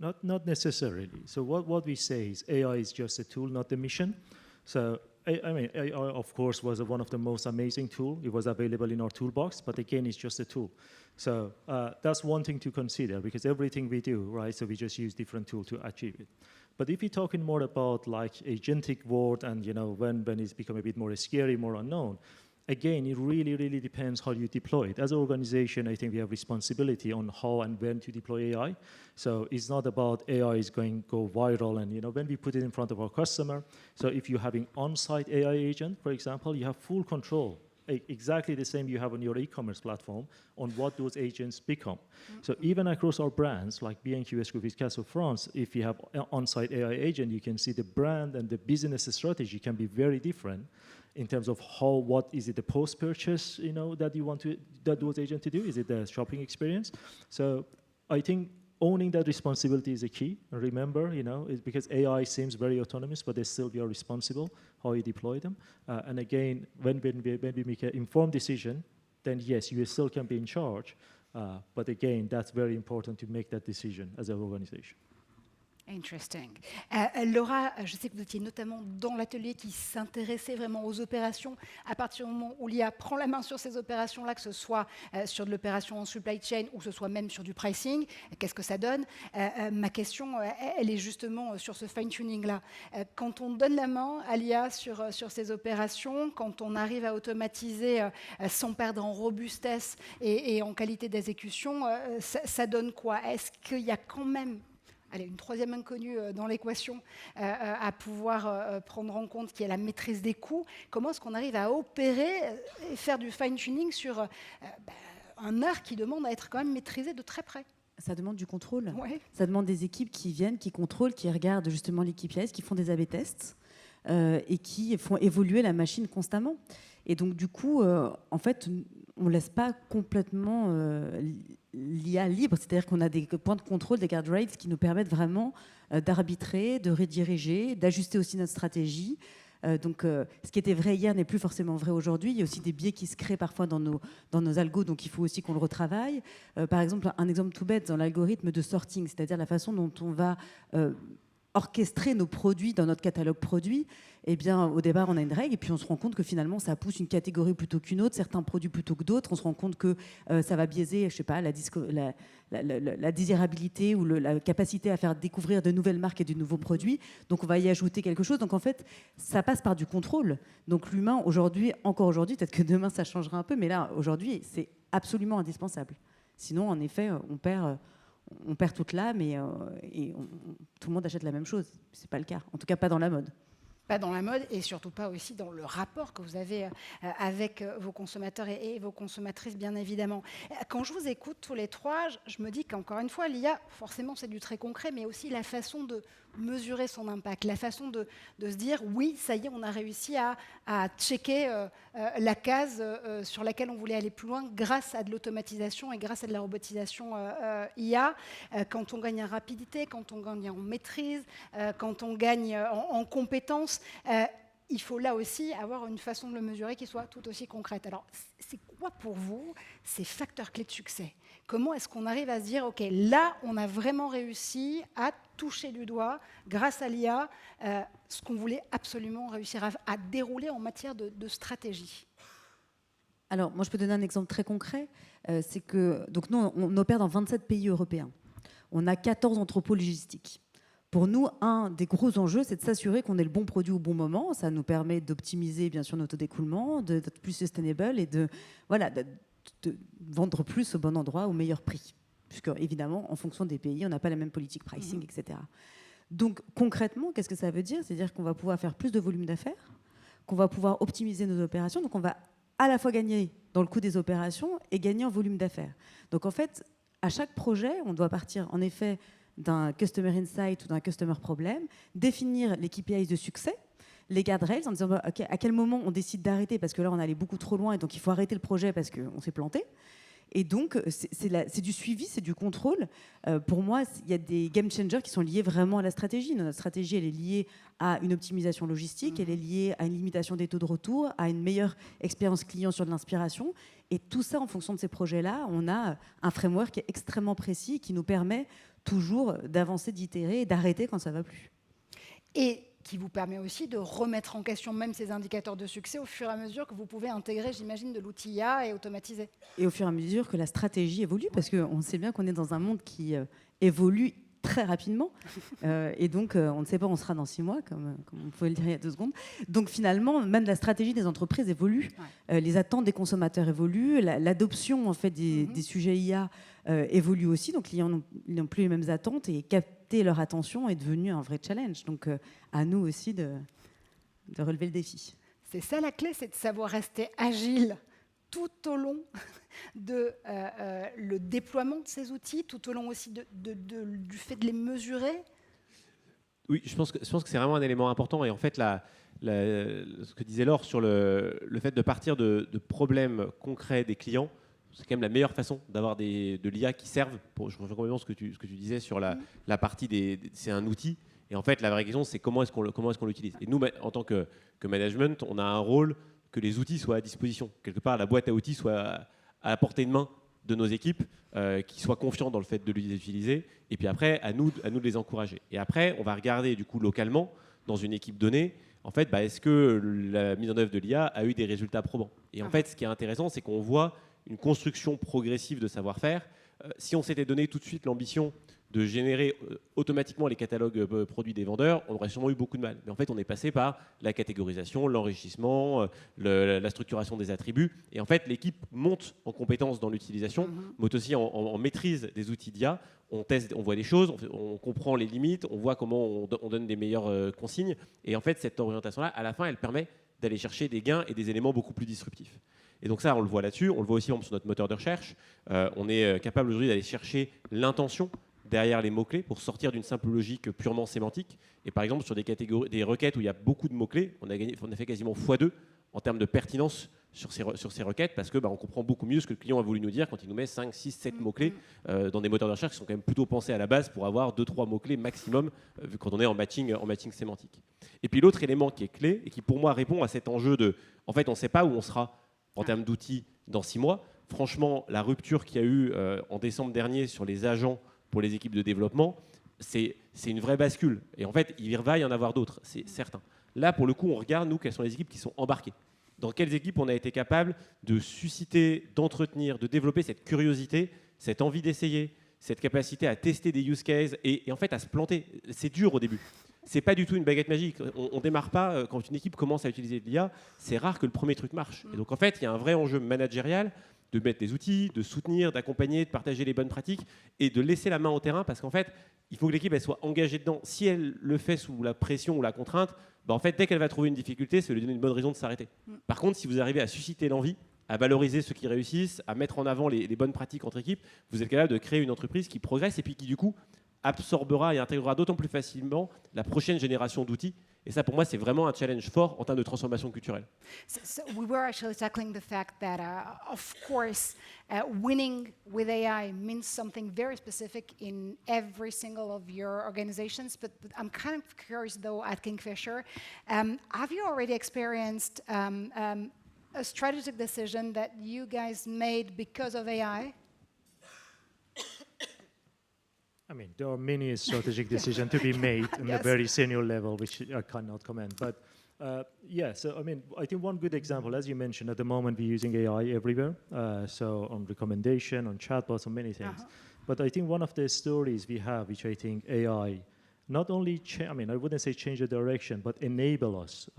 Not necessarily. So what we say is AI is just a tool, not the mission. So AI, of course, was one of the most amazing tools. It was available in our toolbox, but again, it's just a tool. So that's one thing to consider because everything we do, right? So we just use different tools to achieve it. But if you're talking more about like agentic world and when it's become a bit more scary, more unknown, again, it really, really depends how you deploy it. As an organization, I think we have responsibility on how and when to deploy AI. So it's not about AI is going to go viral and when we put it in front of our customer. So if you're having on-site AI agent, for example, you have full control. Exactly the same you have on your e-commerce platform on what those agents become. So even across our brands, like B&QS Group with Castle France, if you have an on-site AI agent, you can see the brand and the business strategy can be very different in terms of what is it the post-purchase, that you want that those agents to do? Is it the shopping experience? So I think owning that responsibility is a key. And remember, it's because AI seems very autonomous, but they still are responsible how you deploy them. And again, when we make an informed decision, then yes, you still can be in charge. But again, that's very important to make that decision as an organization. Interesting. Laura, je sais que vous étiez notamment dans l'atelier qui s'intéressait vraiment aux opérations. À partir du moment où l'IA prend la main sur ces opérations-là, que ce soit sur de l'opération en supply chain ou que ce soit même sur du pricing, qu'est-ce que ça donne? Ma question, elle est justement sur ce fine-tuning-là. Quand on donne la main à l'IA sur ces opérations, quand on arrive à automatiser sans perdre en robustesse et en qualité d'exécution, ça donne quoi? Est-ce qu'il y a quand même une troisième inconnue dans l'équation à pouvoir prendre en compte, qui est la maîtrise des coûts? Comment est-ce qu'on arrive à opérer et faire du fine-tuning sur un art qui demande à être quand même maîtrisé de très près? Ça demande du contrôle. Ouais. Ça demande des équipes qui viennent, qui contrôlent, qui regardent justement les KPIs, qui font des A/B tests et qui font évoluer la machine constamment. Et donc du coup, en fait, on ne laisse pas complètement l'IA libre, c'est-à-dire qu'on a des points de contrôle, des guardrails qui nous permettent vraiment d'arbitrer, de rediriger, d'ajuster aussi notre stratégie. Donc, ce qui était vrai hier n'est plus forcément vrai aujourd'hui. Il y a aussi des biais qui se créent parfois dans nos algos, donc il faut aussi qu'on le retravaille. Par exemple, un exemple tout bête dans l'algorithme de sorting, c'est-à-dire la façon dont on va orchestrer nos produits dans notre catalogue produit, eh bien, au départ, on a une règle et puis on se rend compte que finalement, ça pousse une catégorie plutôt qu'une autre, certains produits plutôt que d'autres. On se rend compte que ça va biaiser, je sais pas, la désirabilité ou la capacité à faire découvrir de nouvelles marques et de nouveaux produits. Donc, on va y ajouter quelque chose. Donc, en fait, ça passe par du contrôle. Donc, l'humain, aujourd'hui, encore aujourd'hui, peut-être que demain, ça changera un peu, mais là, aujourd'hui, c'est absolument indispensable. Sinon, en effet, on perd toute l'âme et tout le monde achète la même chose. Ce n'est pas le cas, en tout cas pas dans la mode. Pas dans la mode et surtout pas aussi dans le rapport que vous avez avec vos consommateurs et vos consommatrices, bien évidemment. Quand je vous écoute tous les trois, je me dis qu'encore une fois, l'IA, forcément, c'est du très concret, mais aussi la façon de mesurer son impact, la façon de se dire, oui, ça y est, on a réussi à checker la case sur laquelle on voulait aller plus loin grâce à de l'automatisation et grâce à de la robotisation IA. Quand on gagne en rapidité, quand on gagne en maîtrise, quand on gagne en compétences, il faut là aussi avoir une façon de le mesurer qui soit tout aussi concrète. Alors, c'est quoi pour vous ces facteurs clés de succès ? Comment est-ce qu'on arrive à se dire, OK, là, on a vraiment réussi à toucher du doigt, grâce à l'IA, ce qu'on voulait absolument réussir à dérouler en matière de stratégie ? Alors, moi, je peux donner un exemple très concret. C'est que, donc nous, on opère dans 27 pays européens. On a 14 entrepôts logistiques. Pour nous, un des gros enjeux, c'est de s'assurer qu'on ait le bon produit au bon moment. Ça nous permet d'optimiser, bien sûr, notre taux d'écoulement, d'être plus sustainable et de vendre plus au bon endroit, au meilleur prix. Puisque, évidemment, en fonction des pays, on n'a pas la même politique pricing, etc. Donc, concrètement, qu'est-ce que ça veut dire ? C'est-à-dire qu'on va pouvoir faire plus de volume d'affaires, qu'on va pouvoir optimiser nos opérations. Donc, on va à la fois gagner dans le coût des opérations et gagner en volume d'affaires. Donc, en fait, à chaque projet, on doit partir, en effet, d'un customer insight ou d'un customer problem, définir les KPIs de succès, les guardrails en disant okay, à quel moment on décide d'arrêter parce que là on allait beaucoup trop loin et donc il faut arrêter le projet parce qu'on s'est planté. Et donc c'est du suivi, c'est du contrôle. Pour moi, il y a des game changers qui sont liés vraiment à la stratégie. Notre stratégie, elle est liée à une optimisation logistique, elle est liée à une limitation des taux de retour, à une meilleure expérience client sur de l'inspiration. Et tout ça, en fonction de ces projets-là, on a un framework qui est extrêmement précis qui nous permet toujours d'avancer, d'itérer et d'arrêter quand ça ne va plus. Et qui vous permet aussi de remettre en question même ces indicateurs de succès au fur et à mesure que vous pouvez intégrer, j'imagine, de l'outil IA et automatiser. Et au fur et à mesure que la stratégie évolue, parce qu'on sait bien qu'on est dans un monde qui évolue très rapidement. Et donc, on ne sait pas où on sera dans 6 mois, comme on pouvait le dire il y a 2 secondes. Donc, finalement, même la stratégie des entreprises évolue. Les attentes des consommateurs évoluent. L'adoption, en fait, des sujets IA évolue aussi. Donc, les clients n'ont plus les mêmes attentes et capter leur attention est devenu un vrai challenge. Donc, à nous aussi de relever le défi. C'est ça la clé, c'est de savoir rester agile tout au long le déploiement de ces outils, tout au long aussi du fait de les mesurer. Oui, je pense que c'est vraiment un élément important. Et en fait, ce que disait Laure sur le fait de partir de problèmes concrets des clients, c'est quand même la meilleure façon d'avoir de l'IA qui servent. Je rejoins complètement ce que tu disais sur la partie c'est un outil. Et en fait, la vraie question, c'est comment est-ce qu'on l'utilise. Et nous, en tant que management, on a un rôle que les outils soient à disposition. Quelque part, la boîte à outils soit à la portée de main de nos équipes, qui soient confiants dans le fait de les utiliser. Et puis après, à nous de les encourager. Et après, on va regarder du coup localement, dans une équipe donnée, en fait, est-ce que la mise en œuvre de l'IA a eu des résultats probants. Et en fait, ce qui est intéressant, c'est qu'on voit une construction progressive de savoir-faire. Si on s'était donné tout de suite l'ambition de générer automatiquement les catalogues produits des vendeurs, on aurait sûrement eu beaucoup de mal. Mais en fait, on est passé par la catégorisation, l'enrichissement, la structuration des attributs. Et en fait, l'équipe monte en compétence dans l'utilisation, monte aussi en maîtrise des outils d'IA. On teste, on voit des choses, on comprend les limites, on voit comment on donne des meilleures consignes. Et en fait, cette orientation-là, à la fin, elle permet d'aller chercher des gains et des éléments beaucoup plus disruptifs. Et donc ça, on le voit là-dessus. On le voit aussi sur notre moteur de recherche. On est capable aujourd'hui d'aller chercher l'intention derrière les mots-clés pour sortir d'une simple logique purement sémantique. Et par exemple, sur des requêtes où il y a beaucoup de mots-clés, on a fait quasiment x2 en termes de pertinence sur ces requêtes parce que on comprend beaucoup mieux ce que le client a voulu nous dire quand il nous met 5, 6, 7 mots-clés dans des moteurs de recherche qui sont quand même plutôt pensés à la base pour avoir 2-3 mots-clés maximum quand on est en matching sémantique. Et puis l'autre élément qui est clé et qui pour moi répond à cet enjeu de, en fait, on ne sait pas où on sera en termes d'outils dans 6 mois. Franchement, la rupture qu'il y a eu en décembre dernier sur les agents pour les équipes de développement, c'est une vraie bascule. Et en fait, il va y en avoir d'autres, c'est certain. Là, pour le coup, on regarde, nous, quelles sont les équipes qui sont embarquées. Dans quelles équipes on a été capable de susciter, d'entretenir, de développer cette curiosité, cette envie d'essayer, cette capacité à tester des use cases et en fait à se planter. C'est dur au début. C'est pas du tout une baguette magique. On démarre pas quand une équipe commence à utiliser de l'IA. C'est rare que le premier truc marche. Et donc en fait, il y a un vrai enjeu managérial de mettre des outils, de soutenir, d'accompagner, de partager les bonnes pratiques et de laisser la main au terrain parce qu'en fait, il faut que l'équipe elle soit engagée dedans. Si elle le fait sous la pression ou la contrainte, en fait, dès qu'elle va trouver une difficulté, ça lui donne une bonne raison de s'arrêter. Par contre, si vous arrivez à susciter l'envie, à valoriser ceux qui réussissent, à mettre en avant les bonnes pratiques entre équipes, vous êtes capable de créer une entreprise qui progresse et puis qui, du coup, absorbera et intégrera d'autant plus facilement la prochaine génération d'outils. Et ça, pour moi, c'est vraiment un challenge fort en termes de transformation culturelle. So we were actually tackling the fact that, of course, winning with AI means something very specific in every single of your organizations. But I'm kind of curious, though, at Kingfisher, have you already experienced a strategic decision that you guys made because of AI? I mean, there are many strategic decisions to be made on a very senior level, which I cannot comment. But yeah, so I mean, I think one good example, as you mentioned, at the moment we're using AI everywhere, so on recommendation, on chatbots, on many things. But I think one of the stories we have, which I think AI not only, I mean, I wouldn't say change the direction, but enable us,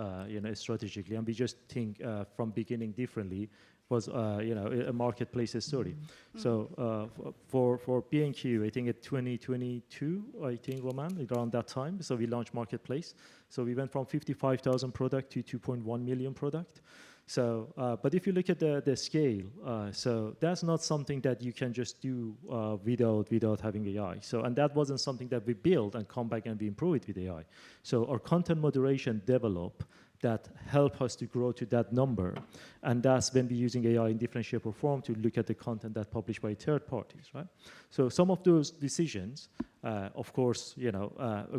strategically, and we just think from beginning differently, was a marketplace story. So for B&Q, I think at 2022, I think, Roman, around that time, so we launched marketplace. So we went from 55,000 product to 2.1 million product. So, but if you look at the scale, so that's not something that you can just do without having AI. So, and that wasn't something that we built and come back and we improve it with AI. So our content moderation develop that help us to grow to that number. And that's when we're using AI in different shape or form to look at the content that's published by third parties, right? So some of those decisions, of course, it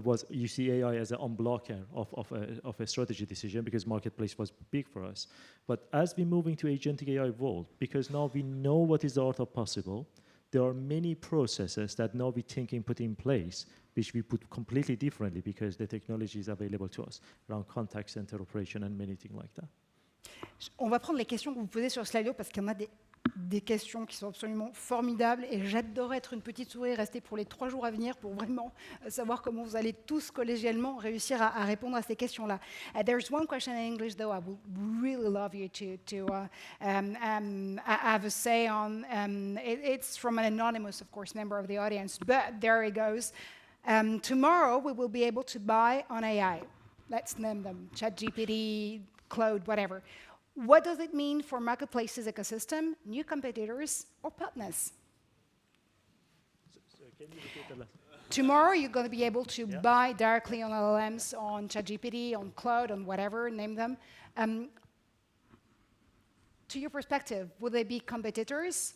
was, you see AI as an unblocker of a strategy decision because marketplace was big for us. But as we move into agentic AI world, because now we know what is the art of possible, there are many processes that now we thinking put in place, which we put completely differently because the technology is available to us around contact center operation and many things like that. On va prendre les questions que vous posez sur Slido parce qu'il y en a des questions qui sont absolument formidables et j'adorerais être une petite souris, rester pour les 3 jours à venir pour vraiment savoir comment vous allez tous collégialement réussir à répondre à ces questions-là. There's one question in English, though, I would really love you to have a say on. It's from an anonymous, of course, member of the audience, but there it goes. Tomorrow, we will be able to buy on AI. Let's name them, ChatGPT, Claude, whatever. What does it mean for marketplaces ecosystem, new competitors, or partners? So can you repeat the last? Tomorrow, you're going to be able to buy directly on LLMs, on ChatGPT, on Claude, on whatever, name them. To your perspective, will they be competitors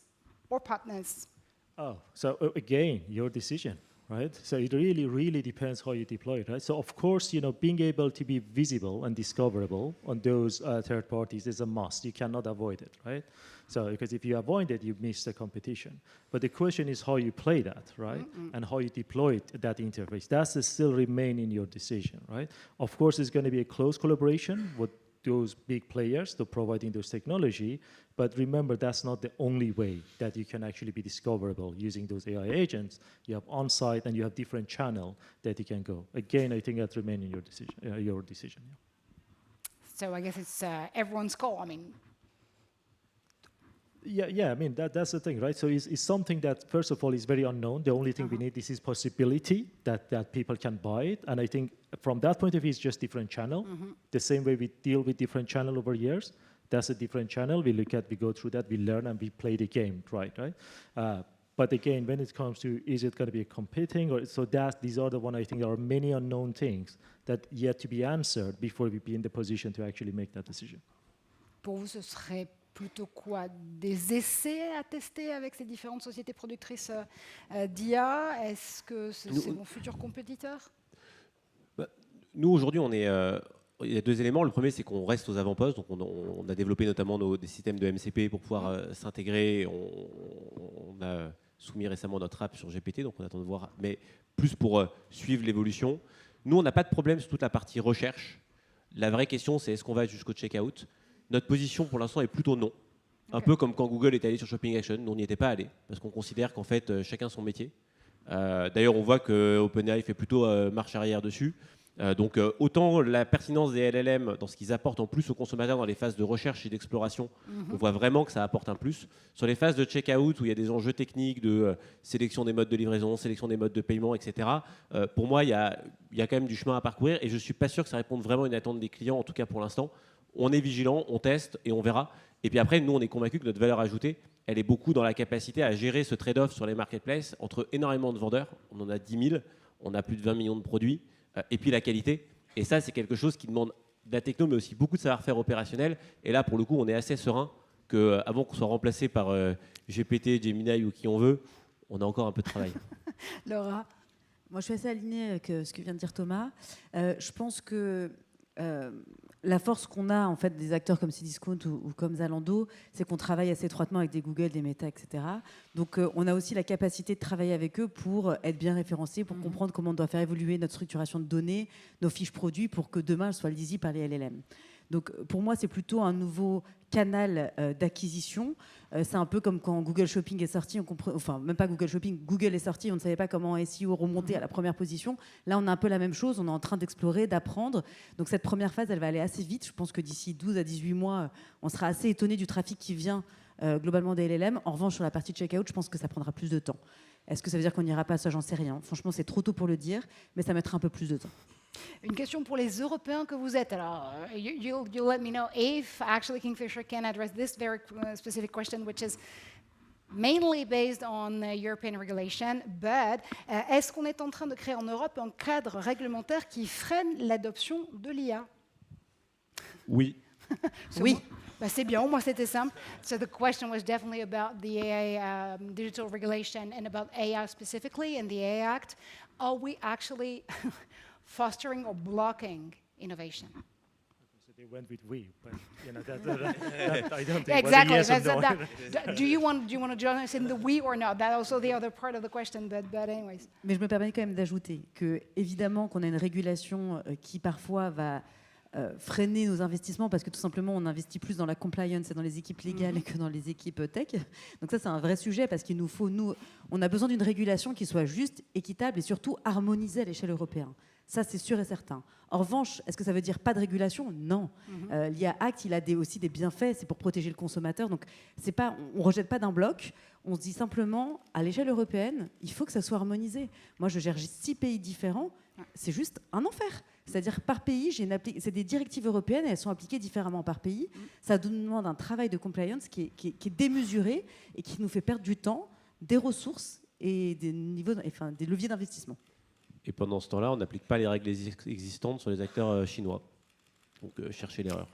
or partners? Oh, so again, your decision. Right? So it really, really depends how you deploy it, right? So of course, being able to be visible and discoverable on those third parties is a must. You cannot avoid it, right? So because if you avoid it, you miss the competition. But the question is how you play that, right? And how you deploy that interface. That's still remain in your decision, right? Of course, it's going to be a close collaboration with those big players to providing those technology, but remember that's not the only way that you can actually be discoverable using those AI agents. You have on-site and you have different channel that you can go. Again, I think that remains in your decision. So I guess it's everyone's call. I mean. Yeah. I mean that's the thing, right? So it's something that first of all is very unknown. The only thing we need is possibility that people can buy it, and I think from that point of view, it's just different channel. The same way we deal with different channel over years. That's a different channel. We go through that, we learn, and we play the game, right? But again, when it comes to is it going to be competing, or so these are the one I think there are many unknown things that yet to be answered before we be in the position to actually make that decision. Pour vous, ce serait plutôt quoi? Des essais à tester avec ces différentes sociétés productrices d'IA? Est-ce que c'est vos futurs compétiteurs? Nous, aujourd'hui, il y a 2 éléments. Le premier, c'est qu'on reste aux avant-postes. Donc, on a développé notamment des systèmes de MCP pour pouvoir s'intégrer. On a soumis récemment notre app sur GPT, donc on attend de voir, mais plus pour suivre l'évolution. Nous, on n'a pas de problème sur toute la partie recherche. La vraie question, c'est est-ce qu'on va jusqu'au checkout? Notre position, pour l'instant, est plutôt non. Un peu comme quand Google est allé sur Shopping Action, nous, on n'y était pas allé, parce qu'on considère qu'en fait, chacun son métier. D'ailleurs, on voit que OpenAI fait plutôt marche arrière dessus. Donc, autant la pertinence des LLM dans ce qu'ils apportent en plus aux consommateurs dans les phases de recherche et d'exploration, on voit vraiment que ça apporte un plus. Sur les phases de checkout, où il y a des enjeux techniques de sélection des modes de livraison, sélection des modes de paiement, etc., pour moi, il y a quand même du chemin à parcourir et je ne suis pas sûr que ça réponde vraiment à une attente des clients, en tout cas pour l'instant. On est vigilant, on teste et on verra. Et puis après, nous, on est convaincus que notre valeur ajoutée, elle est beaucoup dans la capacité à gérer ce trade-off sur les marketplaces entre énormément de vendeurs. On en a 10 000, on a plus de 20 millions de produits, et puis la qualité. Et ça, c'est quelque chose qui demande de la techno, mais aussi beaucoup de savoir-faire opérationnel. Et là, pour le coup, on est assez serein qu'avant qu'on soit remplacé par GPT, Gemini ou qui on veut, on a encore un peu de travail. Laura? Moi, je suis assez alignée avec ce que vient de dire Thomas. Je pense que la force qu'on a en fait des acteurs comme Cdiscount ou comme Zalando, c'est qu'on travaille assez étroitement avec des Google, des Meta, etc. Donc on a aussi la capacité de travailler avec eux pour être bien référencés, pour comprendre comment on doit faire évoluer notre structuration de données, nos fiches produits, pour que demain elles soient lisibles par les LLM. Donc pour moi, c'est plutôt un nouveau canal d'acquisition. C'est un peu comme quand Google Shopping est sorti, enfin même pas Google Shopping, Google est sorti, on ne savait pas comment SEO remonter à la première position. Là, on a un peu la même chose, on est en train d'explorer, d'apprendre. Donc cette première phase, elle va aller assez vite. Je pense que d'ici 12 à 18 mois, on sera assez étonné du trafic qui vient globalement des LLM. En revanche, sur la partie checkout, je pense que ça prendra plus de temps. Est-ce que ça veut dire qu'on n'ira pas? Ça, j'en sais rien. Franchement, c'est trop tôt pour le dire, mais ça mettra un peu plus de temps. Une question pour les Européens que vous êtes. Alors, you'll let me know if actually Kingfisher can address this very specific question, which is mainly based on European regulation, but est-ce qu'on est en train de créer en Europe un cadre réglementaire qui freine l'adoption de l'IA? Oui. Oui. Bah, c'est bien, moi c'était simple. So the question was definitely about the AI digital regulation and about AI specifically and the AI Act. Are we actually fostering or blocking innovation? So they went with we, but you know that I don't think Exactly. was a yes or no. Do you want to join us in the we or not? That's also the other part of the question, but anyways. Mais je me permets quand même d'ajouter que évidemment qu'on a une régulation qui parfois va freiner nos investissements parce que tout simplement on investit plus dans la compliance et dans les équipes légales que dans les équipes tech. Donc ça c'est un vrai sujet parce qu'il nous faut, on a besoin d'une régulation qui soit juste, équitable et surtout harmonisée à l'échelle européenne. Ça c'est sûr et certain. En revanche, est-ce que ça veut dire pas de régulation? Non. L'IA Act, il a aussi des bienfaits, c'est pour protéger le consommateur. Donc c'est pas, on rejette pas d'un bloc. On se dit simplement, à l'échelle européenne, il faut que ça soit harmonisé. Moi, je gère 6 pays différents, c'est juste un enfer. C'est-à-dire, par pays, c'est des directives européennes, et elles sont appliquées différemment par pays. Ça demande un travail de compliance qui est démesuré et qui nous fait perdre du temps, des ressources et des leviers d'investissement. Et pendant ce temps-là, on n'applique pas les règles existantes sur les acteurs chinois. Donc, cherchez l'erreur.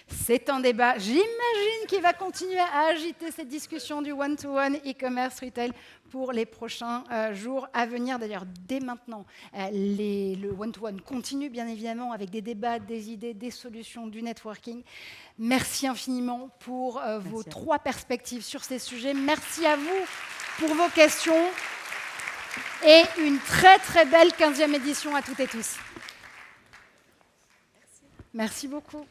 C'est un débat, j'imagine, qui va continuer à agiter cette discussion du one-to-one e-commerce retail pour les prochains jours à venir. D'ailleurs, dès maintenant, le one-to-one continue, bien évidemment, avec des débats, des idées, des solutions, du networking. Merci infiniment pour vos 3 perspectives sur ces sujets. Merci à vous pour vos questions. Et une très, très belle 15e édition à toutes et tous. Merci beaucoup.